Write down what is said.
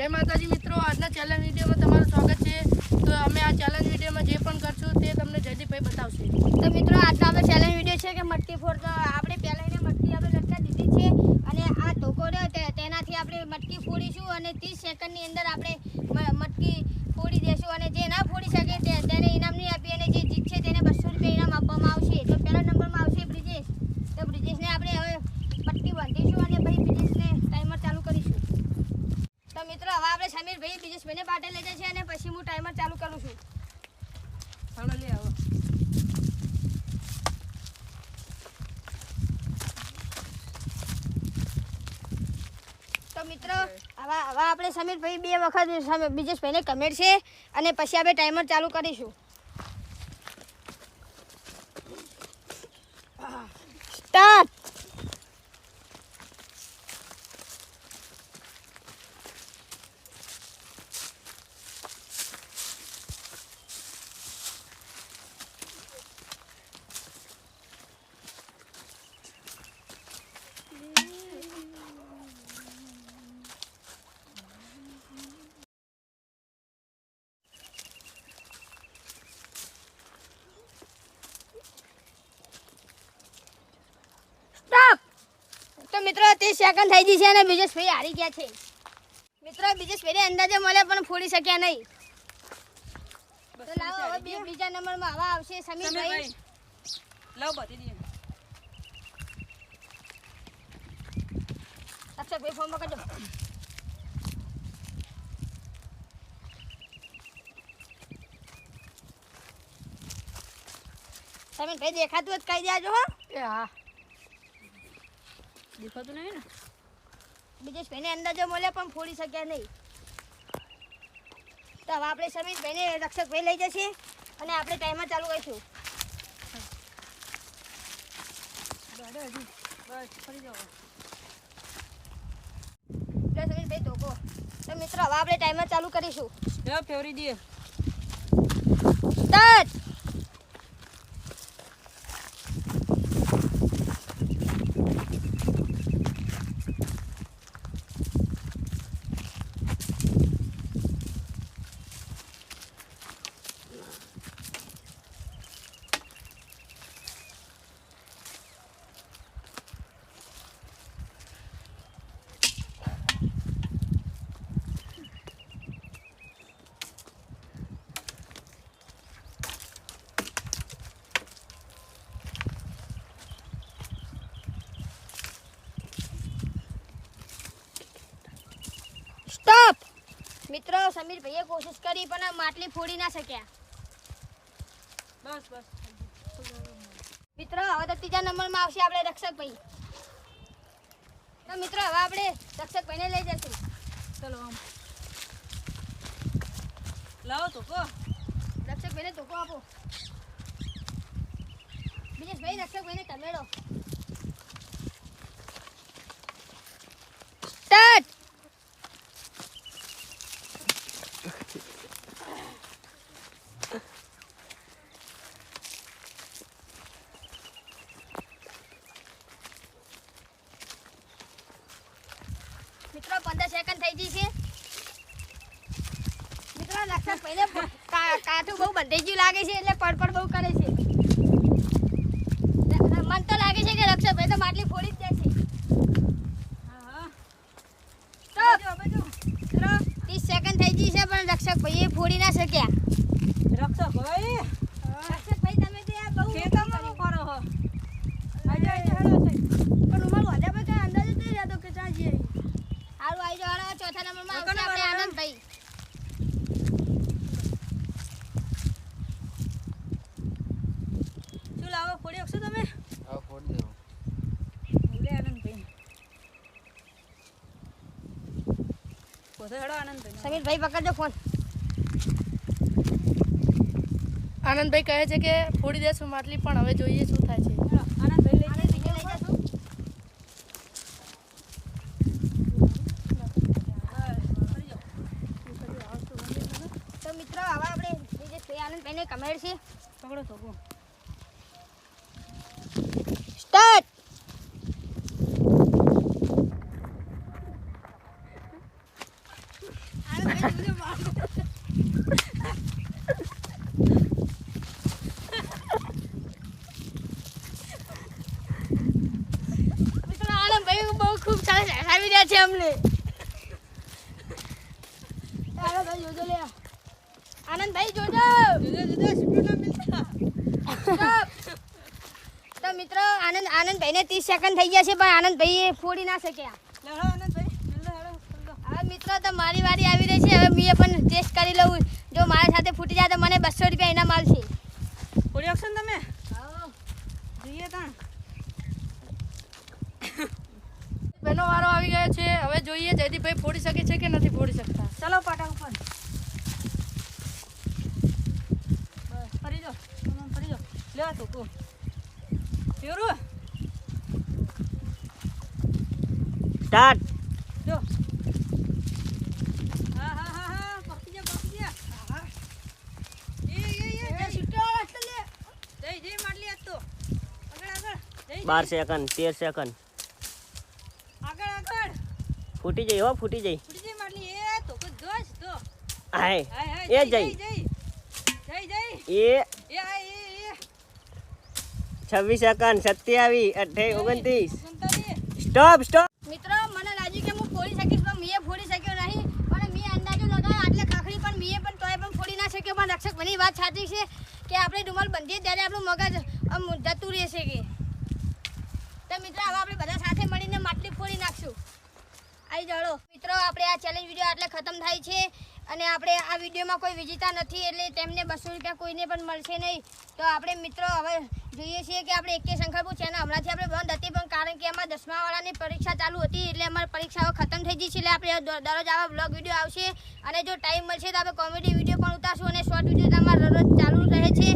જય માતાજી મિત્રો, આજના ચેલેન્જ વિડીયોમાં તમારું સ્વાગત છે. તો અમે આ ચેલેન્જ વિડીયોમાં જે પણ કરશું તે તમને જયદીપભાઈ બતાવશે. તો મિત્રો આજનો આપણે ચેલેન્જ વિડીયો છે કે મટકી ફોડ. તો આપણે પહેલાં એને મટકી આપણે લટકા દીધી છે અને આ ધોકો રહ્યો તેનાથી આપણે મટકી ફોડીશું અને 30 સેકન્ડની અંદર આપણે મટકી ફોડી દેશું અને જે ના ફોડી શકે તેને ઇનામ નહીં આપી અને જે જીતશે તેને 200 રૂપિયા ઇનામ આપવામાં આવશે. તો પહેલા નંબરમાં આવશે બ્રિજેશ. તો બ્રિજેશને આપણે હવે મટકી બાંધીશું અને પછી બ્રિજેશને ટાઈમર ચાલુ કરીશું. તો મિત્રો હવે આપણે સમીરભાઈ બ્રિજેશભાઈને બાટે લઈ જશે અને પછી હું ટાઈમર ચાલુ કરું છું. ચાલો લે આવો. તો મિત્રો હવે આપણે સમીરભાઈ 2 વખત બ્રિજેશભાઈને કમેન્ટ છે અને પછી આપણે ટાઈમર ચાલુ કરીશું. સ્ટાર્ટ. તો મિત્રો 30 સેકન્ડ થઈ ગઈ છે અને બ્રિજેશભાઈ હારી ગયા છે. મિત્રો બ્રિજેશભાઈને અંદાજે મળે પણ ફોડી શક્યા નહીં. તો લાવો હવે બીજા નંબરમાં હવા આવશે સમીરભાઈ. લાવ બધી દે. અક્ષરભાઈ ફોન પકડજો. સમીરભાઈ દેખાતું જ કહી દેજો હો. એ હા, દેખાતું નહીં ને. બ્રિજેશભાઈને અંદાજો મળે પણ ફોડી શક્યા નહીં. તો હવે આપણે સમીરભાઈને રક્ષકભાઈ લઈ જશે અને આપણે ટાઈમર ચાલુ કરીશું. સમીરભાઈ ધોકો. તો મિત્રો હવે આપણે ટાઈમર ચાલુ કરીશું. ફેવરી દે. સ્ટાર્ટ. સ્ટોપ. મિત્રો સમીરભાઈએ કોશિશ કરી પણ માટલી ફોડી ના શક્યા. બસ બસ. મિત્રો હવે તો ત્રીજા નંબરમાં આવશે આપણે રક્ષકભાઈ. તો મિત્રો હવે આપણે રક્ષકભાઈને લઈ જશું. ચલો આમ લાવો તો કો. રક્ષકભાઈને ધોકો આપો. બ્રિજેશભાઈ રક્ષકભાઈને ટમેડો. સ્ટાર્ટ. મિત્રો 15 સેકન્ડ થઈ ગઈ છે. મિત્રો રક્ષકભાઈને કાઠું બહુ બંધાઈ ગયું લાગે છે એટલે પડપડ બહુ કરે છે. મન તો લાગે છે કે રક્ષકભાઈ તો માટલી ફોડી જ દેશે. સ્ટોપ. મિત્રો 30 સેકન્ડ થઈ ગઈ છે પણ રક્ષકભાઈએ ફોડી ના શક્યા. રક્ષકભાઈ તમે તો આ બહુ ખેતરમાં કરો હો. પણ ઉમર વધારે પર કઈ અંદાજ જ નહીં રહેતો કે ચા જઈએ. હારું આવી જાવ. ચોથા નંબરમાં આવશે આપણે આનંદભાઈ. શું લાવો ફોડી શકશો તમે? હા, ફોડી દેવો. લે આનંદભાઈ. પોતે હેડો આનંદભાઈ. સમીરભાઈ પકડજો ફોન. આનંદભાઈ કહે છે કે ફોડી દેશું માટલી, પણ હવે જોઈએ શું થાય છે. આનંદભાઈ લઈ લઈ જશું. તો મિત્રો હવે આપણે બ્રિજેશભાઈ આનંદભાઈને કમેન્ટ છે. પકડો તો ગો. સ્ટાર્ટ. મિત્રો આનંદભાઈ બહુ ખૂબ સરસ હસાવી રહ્યા છે અમને. ચાલો ભાઈ જોજો લે. આનંદભાઈ જોજો. તો મિત્રો આનંદભાઈને 30 સેકન્ડ થઈ ગયા છે પણ આનંદભાઈ ફોડી ના શક્યા. હવે મિત્રો તો મારી વારી આવી રહી છે. હવે મેં પણ ટેસ્ટ કરી લઉં. જો મારા સાથે ફૂટી જાય તો મને 200 રૂપિયા ઇનામ મળશે. ફોડી આપશો ને તમે? જોઈએ તાણ. બેનો વારો આવી ગયો છે. હવે જોઈએ જયદીપભાઈ ફોડી શકે છે કે નથી ફોડી શકતા. ચાલો પાટા ઉપર ફરી જાઓ, ફરી જાઓ. લે તો કો પ્યોરું સ્ટાર્ટ. જો. હા હા હા હા પકડી જા, પકડી જા. હા એ છૂટો એટલે લે. જઈ માટલી આજ તો આગળ આગળ જઈ 12 સેકન્ડ 13 સેકન્ડ. આગળ આગળ ફૂટી જઈ હો, ફૂટી જઈ. ફૂટી જઈ માટલી. એ તો કોઈ જોશ તો હાય હાય હાય એ જઈ જઈ એ એ 26 સેકન્ડ 27 28 29. 29. Stop stop. મિત્રો મને લાગ્યું કે હું ફોડી શકીશ પણ મેં ફોડી શક્યો નહીં. પણ મેં અંદાજો લગાવ્યો આટલે ખાખરી પણ મેં પણ તોય પણ ફોડી ના શક્યો. પણ રક્ષક મને વાત સાચી છે કે આપણે રૂમાલ બંધીએ ત્યારે આપણું મગજ આમ જતું રહેશે કે. તો મિત્રો હવે આપણે બધા સાથે મળીને માટલી ફોડી નાખશું. આવી જાડો મિત્રો, આપણે આ ચેલેન્જ વિડીયો આટલે ખતમ થાય છે. અને આપણે આ વિડીયોમાં કોઈ વિજેતા નથી એટલે તેમને 200 રૂપિયા કોઈને પણ મળશે નહીં. તો આપણે મિત્રો હવે જોઈએ છીએ કે આપણે એકે શંકરપુર ચેનલ હમણાંથી આપણે બંધ હતી પણ કારણ કે એમાં 10મા વાળાની પરીક્ષા ચાલુ હતી એટલે અમારી પરીક્ષાઓ ખતમ થઈ ગઈ છે. એટલે આપણે દરરોજ આવા બ્લોગ વિડીયો આવશે અને જો ટાઈમ મળશે તો આપણે કોમેડી વિડીયો પણ ઉતારશું અને શોર્ટ વિડીયો તમારા દરરોજ ચાલુ રહે છે.